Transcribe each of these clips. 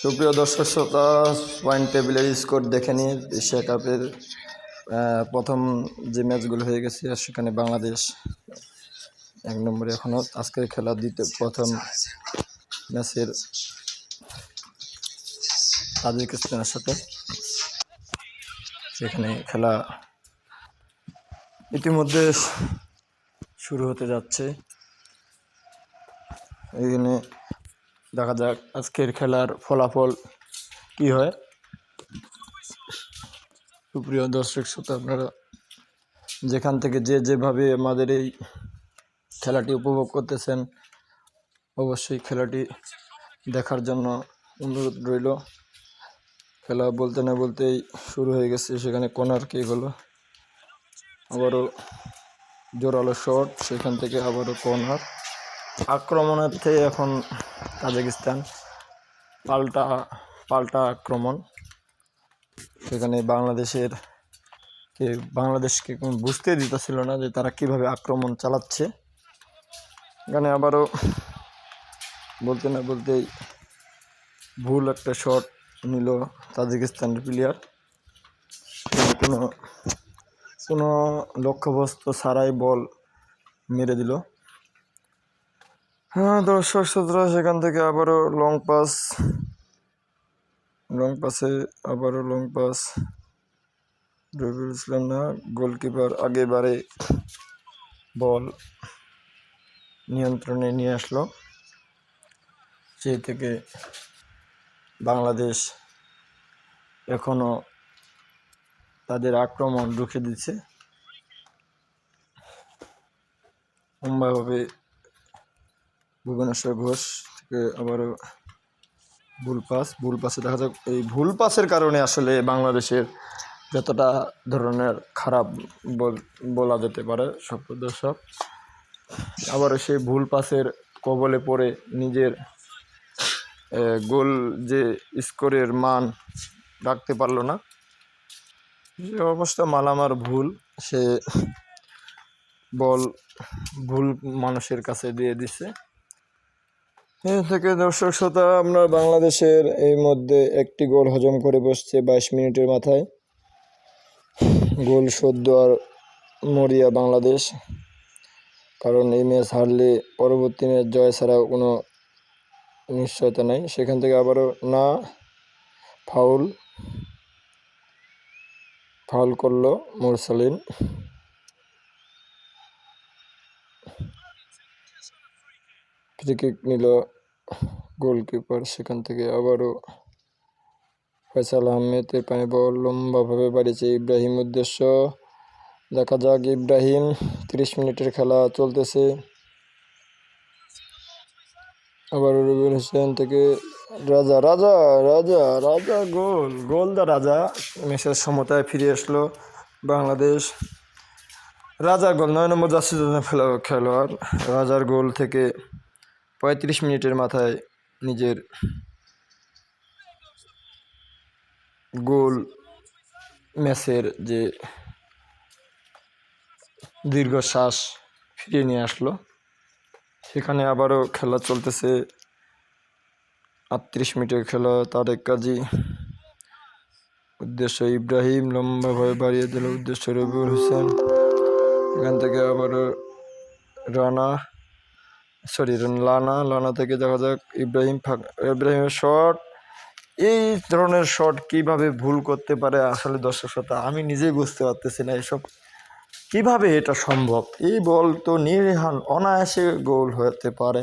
সুপ্রিয় দর্শক শ্রোতা, পয়েন্ট টেবিলের স্কোর দেখে নিয়ে এশিয়া কাপের প্রথম যে ম্যাচগুলো হয়ে গেছে আর সেখানে বাংলাদেশ 1 নম্বরে। এখনও আজকের খেলা প্রথম ম্যাচের তাজিকিস্তানের সাথে, সেখানে খেলা ইতিমধ্যে শুরু হতে যাচ্ছে। এখানে দেখা যাক আজকের খেলার ফলাফল কি হয়। সুপ্রিয় দর্শক শ্রোতা, আপনারা যেখান থেকে যেভাবে আমাদের এই খেলাটি উপভোগ করতেছেন, অবশ্যই খেলাটি দেখার জন্য অনুরোধ রইল। খেলা বলতে না বলতেই শুরু হয়ে গেছে। সেখানে কর্নার কিক হলো, আবারও জোরালো শট, সেখান থেকে আবারও কর্নার। আক্রমণার্থে এখন তাজিকিস্তান, পাল্টা আক্রমণ। সেখানে বাংলাদেশকে বুঝতে দিতেছিল না যে তারা কিভাবে আক্রমণ চালাচ্ছে। এখানে আবারও বলতে না বলতেই ভুল একটা শট নিল তাজিকিস্তানের প্লেয়ার। কোনো লক্ষ্যবস্তু ছাড়াই বল মেরে দিল। দর্শক শ্রোতা, সেখান থেকে আবারও লং পাস রবিউল ইসলাম না, গোলকিপার আগেবারে বল নিয়ন্ত্রণে নিয়ে আসলো। সেই থেকে বাংলাদেশ এখনো তাদের আক্রমণ রুখে দিচ্ছে। লম্বাভাবে ভুবনেশ্বর ঘোষ থেকে আবারও ভুল পাসে দেখা যাক। এই ভুল পাসের কারণে আসলে বাংলাদেশের যতটা ধরনের খারাপ বলা যেতে পারে সব দর্শক, আবারও সেই ভুল পাসের কবলে পড়ে নিজের গোল যে স্কোরের মান রাখতে পারলো না। যে অবস্থা মালামার ভুল, সে বল ভুল মানুষের কাছে দিয়ে দিছে। এর থেকে দর্শক শ্রোতা, আপনার বাংলাদেশের এই মধ্যে একটি গোল হজম করে বসছে 22 মিনিটের মাথায়। গোল শোধ আর মরিয়া বাংলাদেশ, কারণ এই ম্যাচ হারলে পরবর্তী ম্যাচ জয় ছাড়াও কোনো নিশ্চয়তা নেই। সেখান থেকে আবারও না, ফাউল করলো মুরসালিন। ফ্রি কিক নিল গোলকিপার। সেখান থেকে আবারও ফয়সাল আহমেদের পায়ে বল লম্বাভাবে বাড়িয়েছে ইব্রাহিম উদ্দেশ্য। দেখা যাক ইব্রাহিম। 30 মিনিটের খেলা চলতেছে। আবার রবিউল হোসেন থেকে রাজা গোল দা রাজা। ম্যাচের সমতায় ফিরে আসলো বাংলাদেশ। রাজার গোল, 9 নম্বর জার্সি খেলোয়াড় রাজার গোল থেকে 35 মিনিটের মাথায় নিজের গোল ম্যাচের যে দীর্ঘশ্বাস ফিরিয়ে নিয়ে আসলো। সেখানে আবারও খেলা চলতেছে। 38 মিনিটের খেলা। তারেক কাজী উদ্দেশ্য ইব্রাহিম, লম্বাভাবে বাড়িয়ে দিল উদ্দেশ্য রবিউল হোসেন। এখান থেকে আবারও লানা থেকে দেখা যাক ইব্রাহিমের শট। এই ধরনের শট কিভাবে ভুল করতে পারে আসলে দর্শক শ্রোতা, আমি নিজেই বুঝতে পারতেছি না এসব কিভাবে এটা সম্ভব। এই বল তো অনায়াসে গোল হতে পারে,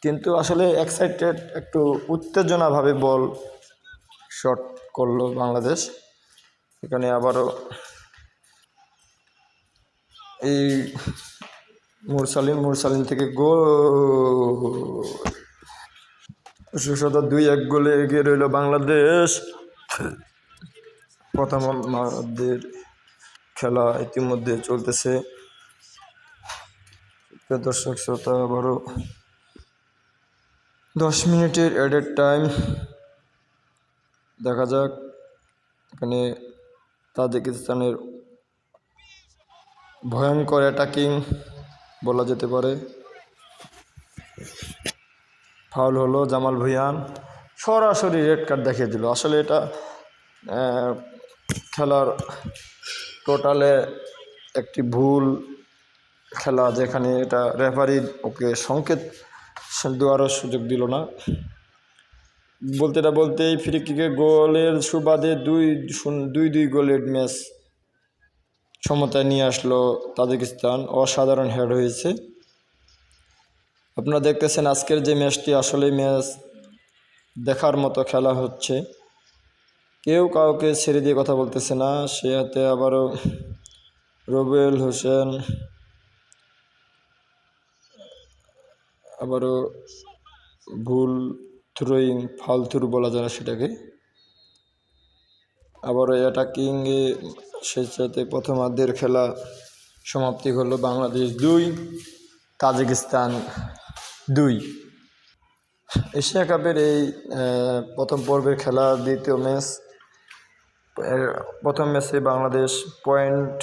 কিন্তু আসলে এক্সাইটেড একটু উত্তেজনাভাবে বল শট করলো বাংলাদেশ। এখানে আবারও এই মুরসালিন থেকে গোল। 2-1 গোলে এগিয়ে রইল বাংলাদেশ। প্রথম আমাদের খেলা ইতিমধ্যে চলতেছে। দর্শক শ্রোতা, আবারও 10 মিনিটের অ্যাডেড টাইম। দেখা যাক। এখানে তাজিকিস্তানের ভয়ঙ্কর অ্যাটাকিং বলা যেতে পারে। ফাউল হলো জামাল ভুঁইয়ান। সরাসরি রেড কার্ড দেখিয়ে দিল। আসলে এটা খেলার টোটালে একটি ভুল খেলা, যেখানে এটা রেফারি ওকে সংকেত দেওয়ারও সুযোগ দিল না। বলতেই ফ্রি কিকে গোলের সুবাদে দুই দুই গোলের ম্যাচ সমতায় নিয়ে আসলো তাজিকিস্তান। অসাধারণ হেড হয়েছে। আপনারা দেখতেছেন আজকের যে ম্যাচটি আসলে ম্যাচ দেখার মতো খেলা হচ্ছে। কেউ কাউকে ছেড়ে দিয়ে কথা বলতেছে না। সে হাতে আবারও রুবেল হোসেন আবারও ভুল থ্রোয়িং, ফাউল থ্রু বলা যায় না সেটাকে। আবারও অ্যাটাকিংয়ে সেই সাথে প্রথমার্ধের খেলা সমাপ্তি হলো বাংলাদেশ 2 তাজিকিস্তান 2। এশিয়া কাপের এই প্রথম পর্বের খেলা দ্বিতীয় ম্যাচ। প্রথম ম্যাচে বাংলাদেশ পয়েন্ট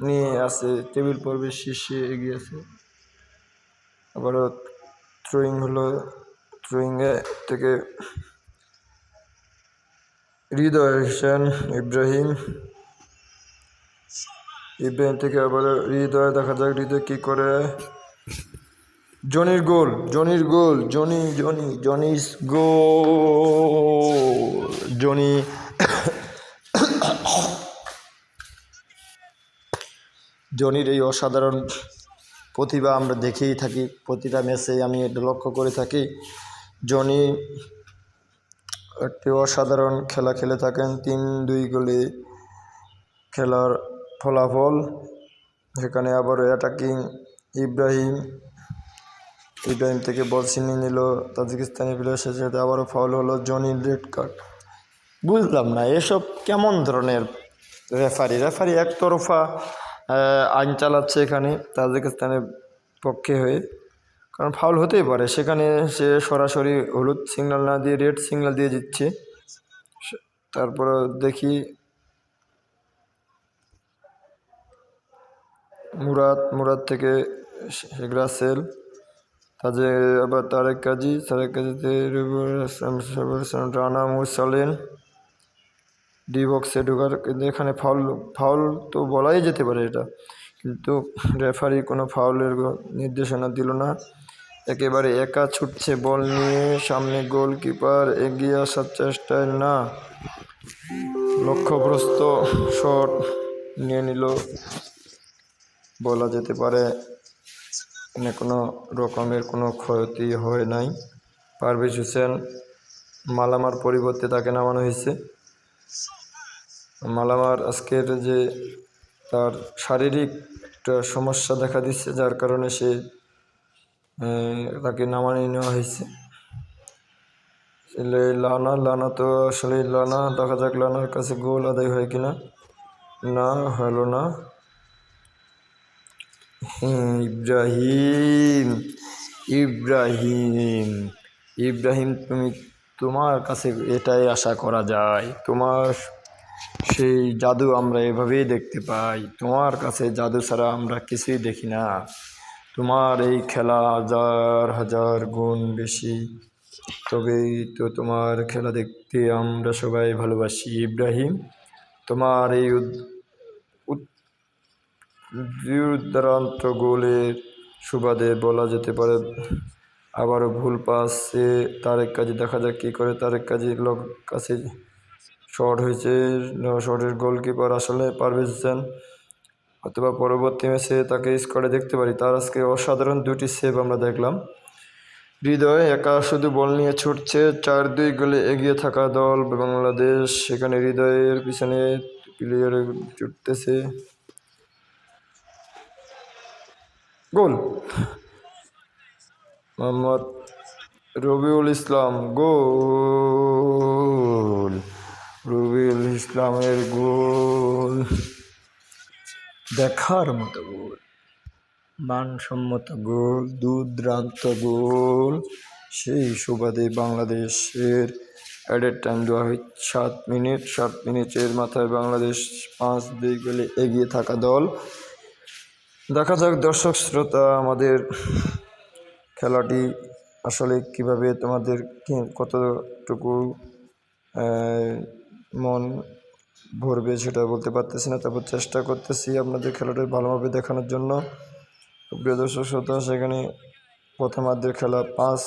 নিয়ে আছে, টেবিল পর্বের শীর্ষে এগিয়ে আছে। আবারও থ্রোয়িং হলো, থ্রোয়িংয়ে থেকে হৃদয় হোসেন ইব্রাহিম থেকে আবার হৃদয়, দেখা যাক হৃদয় কী করে। জনির গোল, জনির গোল। জনির এই অসাধারণ প্রতিভা আমরা দেখেই থাকি, প্রতিটা ম্যাচে আমি এটা লক্ষ্য করে থাকি। জনি একটি অসাধারণ খেলা খেলে থাকেন। 3-2 গোলে খেলার ফলাফল। সেখানে আবার অ্যাটাকিং ইব্রাহিম থেকে বল ছিনিয়ে নিল তাজিকিস্তানি প্লেয়ার। সাথে সাথে আবারও ফাউল হলো, জনির রেড কার্ড। বুঝলাম না এসব কেমন ধরনের রেফারি একতরফা আইন চালাচ্ছে এখানে তাজিকিস্তানের পক্ষে হয়ে। কারণ ফাউল হতেই পারে, সেখানে সে সরাসরি হলুদ সিগন্যাল না দিয়ে রেড সিগন্যাল দিয়ে দিচ্ছে। তারপরে দেখি মুরাদ থেকে শেখ রাসেল, তাজে আবার তারেক কাজীতে রানা মুরসালিন ডি বক্সে ঢোকার। কিন্তু এখানে ফাউল তো বলাই যেতে পারে এটা, কিন্তু রেফারি কোনো ফাউলের নির্দেশনা দিল না। একেবারে একা ছুটছে বল নিয়ে, সামনে গোলকিপার এগিয়ে আসার চেষ্টায় না, লক্ষ্যভ্রষ্ট শট নিয়ে নিল বলা যেতে পারে। এখানে কোনো রকমের কোনো ক্ষতি হয় নাই। পারভেজ হোসেন মালামার পরিবর্তে তাকে নামানো হয়েছে। মালামার আজকের যে তার শারীরিক একটা সমস্যা দেখা দিচ্ছে, যার কারণে তাকে নামানো নেওয়া হয়েছে। লানা তো আসলে লানা, দেখা যাক লানার কাছে গোল আদায় হয় কিনা। না, হলো না। ইব্রাহিম তোমার কাছে এটাই আশা করা যায়। তোমার সেই জাদু আমরা এভাবেই দেখতে পাই। তোমার কাছে জাদু ছাড়া আমরা কিছুই দেখি না। তোমার এই খেলা হাজার হাজার গুণ বেশি, তবেই তো তোমার খেলা দেখতে আমরা সবাই ভালোবাসি। ইব্রাহিম, তোমার এই দুর্দান্ত গোলের সুবাদে বলা যেতে পারে আবারও ভুল পাসে তারেক কাজী, দেখা যাক কী করে। তারেক কাজীর কাছে শট হয়েছে, শটের গোলকিপার আসলে পারভেজ হোসেন। অথবা পরবর্তী ম্যাচে তাকে স্কোয়াডে দেখতে পারি। তার আজকে অসাধারণ 2টি সেভ আমরা দেখলাম। হৃদয় একা শুধু বল নিয়ে ছুটছে, 4-2 গোলে এগিয়ে থাকা দল বাংলাদেশ। সেখানে হৃদয়ের পিছনে প্লেয়ার ছুটতেছে, গোল। মোহাম্মদ রবিউল ইসলাম, গোল। রবিউল ইসলামের গোল দেখার মতো গোল, মানসম্মত গোল, দুর্দান্ত গোল। সেই সুবাদে বাংলাদেশের অ্যাডেড টাইম দেওয়া হয় 7 মিনিট। 7 মিনিটের মাথায় বাংলাদেশ 5-2 গোলে এগিয়ে থাকা দল। দেখা যাক দর্শক শ্রোতা, আমাদের খেলাটি আসলে কিভাবে তোমাদের কতটুকু মন ভরবে সেটা বলতে পারতেছি না, তারপর চেষ্টা করতেছি আপনাদের খেলাটা ভালোভাবে দেখানোর জন্য। প্রিয় দর্শক শ্রোতা, সেখানে প্রথমার্ধের খেলা 5